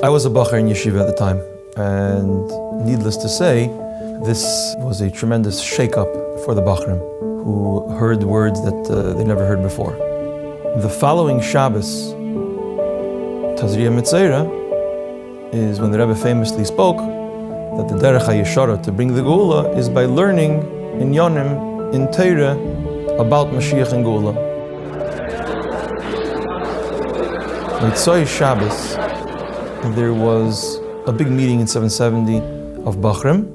I was a bacher in yeshiva at the time, and needless to say, this was a tremendous shake-up for the bachrim, who heard words that they never heard before. The following Shabbos, Tazria Metzera, is when the Rebbe famously spoke that the derech HaYeshara to bring the Geula is by learning in Yonim, in Torah, about Mashiach and Geula. Mitzvah Shabbos, there was a big meeting in 770 of Bachrim.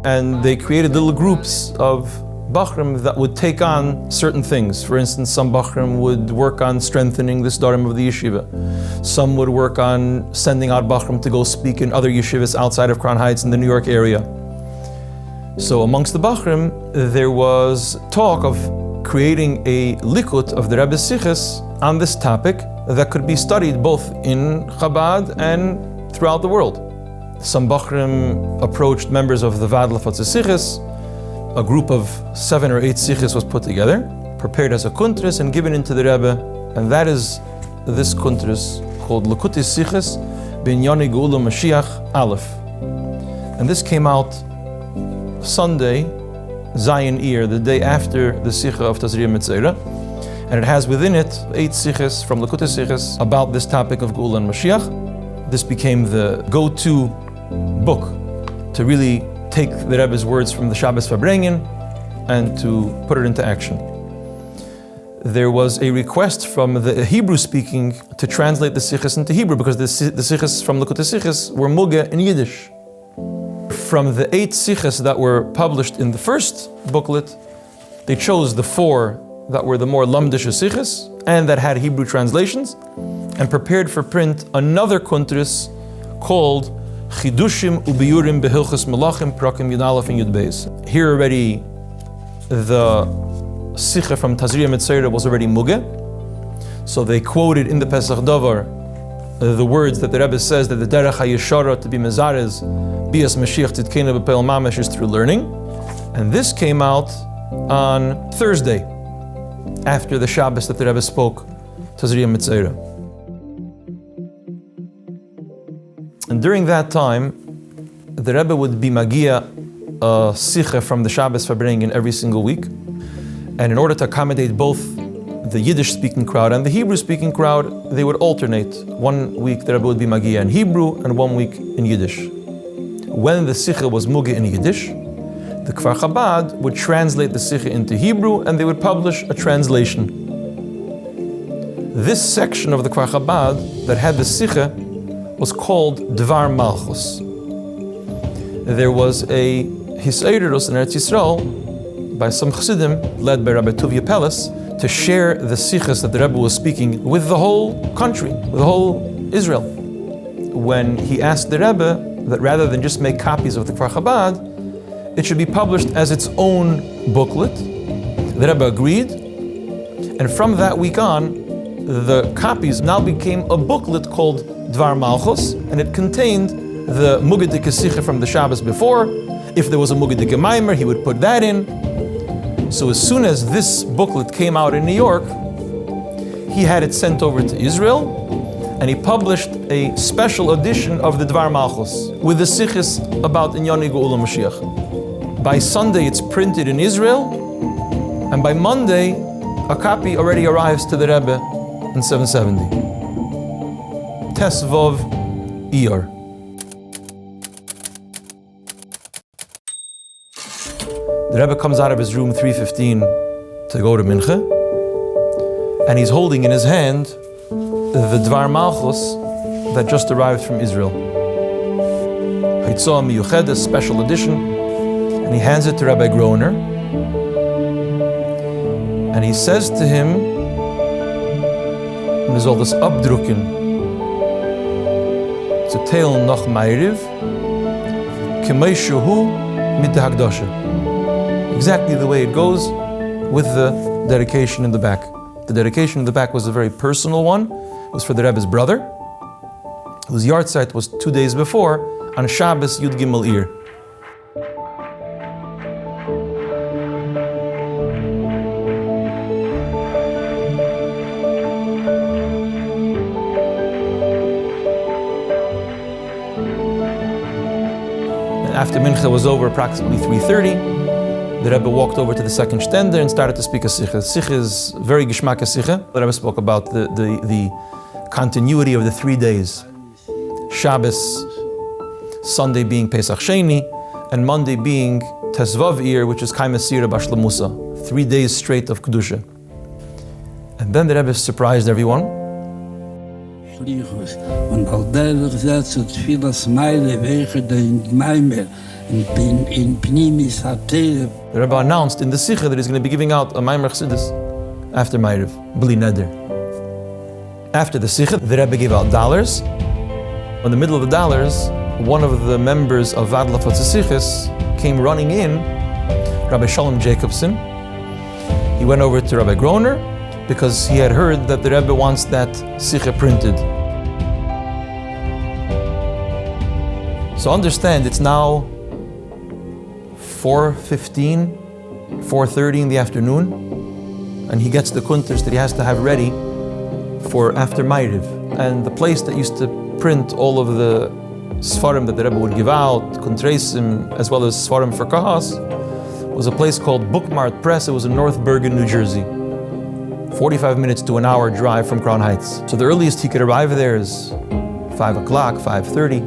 And they created little groups of Bachrim that would take on certain things. For instance, some Bachrim would work on strengthening this Darim of the yeshiva. Some would work on sending out Bachrim to go speak in other yeshivas outside of Crown Heights in the New York area. So amongst the Bachrim, there was talk of creating a likut of the Rebbe's Sichos on this topic that could be studied both in Chabad and throughout the world. Some Bachrim approached members of the Vad L'Fatzah Sichos. A group of 7 or 8 Sichos was put together, prepared as a kuntris and given into the Rebbe, and that is this kuntris called Likutis Sichos B'inyani Geula Mashiach Aleph. And this came out Sunday, Zion Ear, the day after the Sikha of Tazria Metzera, and it has within it 8 Sichos from Likutis Sichos about this topic of Geula and Mashiach. This became the go-to book to really take the Rebbe's words from the Shabbos Farbrengen and to put it into action. There was a request from the Hebrew-speaking to translate the Sichos into Hebrew because the Sichos from Likutis Sichos were muge in Yiddish. From the 8 Sichos that were published in the first booklet, they chose the 4 that were the more lamdische Sichos and that had Hebrew translations, and prepared for print another kuntris called Chidushim Ubiyurim Behilchos Melachim Prakim Yud Aleph and Yud Beis. Here already, the Sikha from Tazria Metzera was already muge, so they quoted in the Pesach Davar the words that the Rebbe says that the derech HaYeshara to be mezarez bias Mashiach Tzidkenu B'Peil Mamash is through learning, and this came out on Thursday after the Shabbos that the Rebbe spoke Tazria Metzera. And during that time, the Rebbe would be magia a sikha from the Shabbos Farbrengen every single week. And in order to accommodate both the Yiddish-speaking crowd and the Hebrew-speaking crowd, they would alternate. 1 week the Rebbe would be magia in Hebrew and 1 week in Yiddish. When the sikha was mugi in Yiddish, the Kfar Chabad would translate the sikha into Hebrew and they would publish a translation. This section of the Kfar Chabad that had the sikha was called Dvar Malchus. There was a Hiseiderus in Eretz Yisrael by some Chassidim, led by Rabbi Tuvia Peles, to share the Sichos that the Rebbe was speaking with the whole country, with the whole Israel. When he asked the Rebbe that rather than just make copies of the Kfar Chabad, it should be published as its own booklet, the Rebbe agreed, and from that week on, the copies now became a booklet called Dvar Malchus, and it contained the Mugadike Sikha from the Shabbos before. If there was a Mugadike Maimer, he would put that in. So as soon as this booklet came out in New York, he had it sent over to Israel, and he published a special edition of the Dvar Malchus with the Sichos about Inyani Geula Mashiach. By Sunday, it's printed in Israel, and by Monday, a copy already arrives to the Rebbe in 770. Tesvov Iyar. The Rebbe comes out of his room 3:15 to go to Mincha, and he's holding in his hand the Dvar Malchus that just arrived from Israel. Hitzah Miyuched, a special edition, and he hands it to Rabbi Groner, and he says to him, "Mir soll das abdrucken zu teilen nach Ma'ariv, k'may shehu mit der Hakdasha." Exactly the way it goes with the dedication in the back. The dedication in the back was a very personal one. It was for the Rebbe's brother, whose yahrzeit was 2 days before, on Shabbos Yud Gimel Iyar. after Mincha was over, approximately 3:30, the Rebbe walked over to the second stender and started to speak a Sikha. Sikha is very Gishmak a Sikha. The Rebbe spoke about the continuity of the 3 days. Shabbos, Sunday being Pesach Sheni, and Monday being Tesvav Ir, which is Kaim Asira Bashlamusa. 3 days straight of Kedusha. And then the Rebbe surprised everyone. Und all der Gesetz hat vieles Meile Wege in Meimer in Pnimis Hatere. The Rebbe announced in the Sikha that he's going to be giving out a Maimer Chassidus after Ma'ariv, Bli Neder. After the Sikha, the Rebbe gave out dollars. In the middle of the dollars, one of the members of Vadla Sichas came running in, Rabbi Shalom Jacobson. He went over to Rabbi Groner because he had heard that the Rebbe wants that Sikha printed. So understand, it's now 4:15, 4:30 in the afternoon, and he gets the kunters that he has to have ready for after Ma'ariv. And the place that used to print all of the Sfarim that the Rebbe would give out, Kuntresim, as well as Sfarim for Kahas, was a place called Bookmart Press. It was in North Bergen, New Jersey. 45 minutes to an hour drive from Crown Heights. So the earliest he could arrive there is 5 o'clock, 5:30,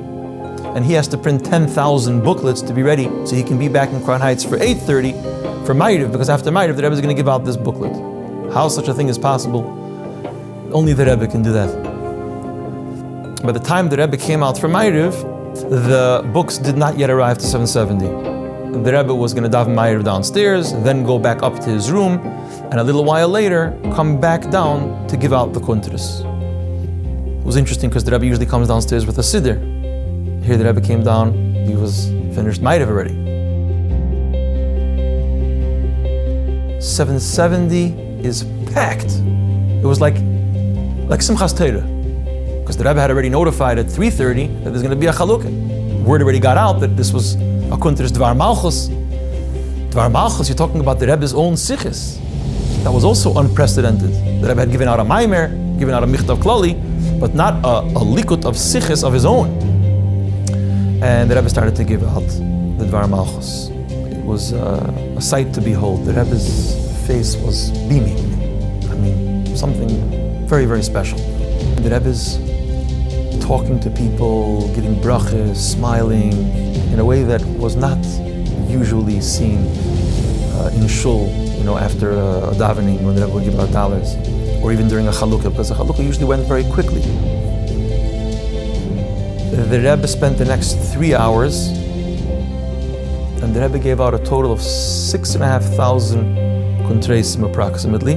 and he has to print 10,000 booklets to be ready so he can be back in Crown Heights for 8:30 for Ma'ariv, because after Ma'ariv the Rebbe is going to give out this booklet. How such a thing is possible? Only the Rebbe can do that. By the time the Rebbe came out from Ma'ariv, the books did not yet arrive to 770. The Rebbe was going to daven Ma'ariv downstairs, then go back up to his room, and a little while later, come back down to give out the kuntras. It was interesting because the Rebbe usually comes downstairs with a siddur. Here the Rebbe came down, he was finished Ma'ariv already. 770 is packed. It was like Simchas Torah. Because the Rebbe had already notified at 3:30 that there's going to be a chalukah. Word already got out that this was a kuntras Dvar Malchus. Dvar Malchus, you're talking about the Rebbe's own sichis. That was also unprecedented. The Rebbe had given out a Maimer, given out a Michtav Klali, but not a likut of sichis of his own. And the Rebbe started to give out the Dvar Malchus. It was a sight to behold. The Rebbe's face was beaming. I mean, something very, very special. The Rebbe's talking to people, getting brachas, smiling in a way that was not usually seen in shul, after a davening when the Rebbe would give out dollars, or even during a chalukah, because the chalukah usually went very quickly. The Rebbe spent the next 3 hours, and the Rebbe gave out a total of 6,500 kuntreisim approximately,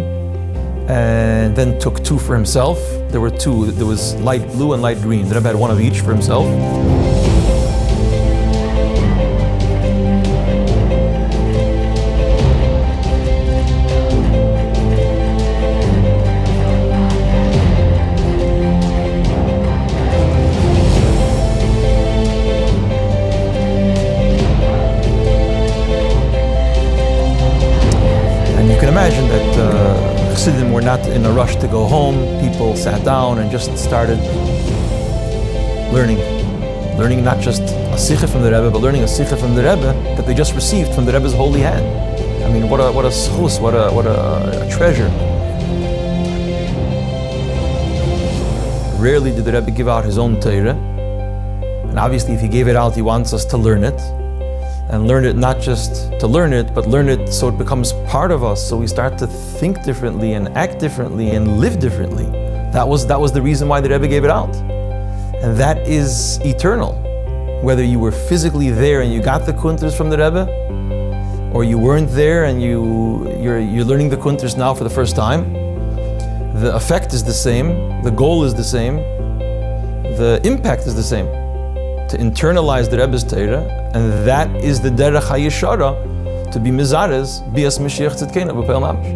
and then took 2 for himself. There were 2. There was light blue and light green. The Rebbe had 1 of each for himself. And you can imagine that Chassidim were not in a rush to go home. People sat down and just started learning not just a sikha from the Rebbe, but learning a sikha from the Rebbe that they just received from the Rebbe's holy hand. I mean, what a schus, what a treasure. Rarely did the Rebbe give out his own Torah, and obviously if he gave it out, he wants us to learn it. And learn it not just to learn it, but learn it so it becomes part of us, so we start to think differently and act differently and live differently. That was the reason why the Rebbe gave it out. And that is eternal. Whether you were physically there and you got the kunters from the Rebbe, or you weren't there and you're learning the kunters now for the first time, the effect is the same, the goal is the same, the impact is the same. To internalize the Rebbe's Torah, and that is the derech hayishara to be mizares bias Mashiach Tzidkenu b'peil mamash.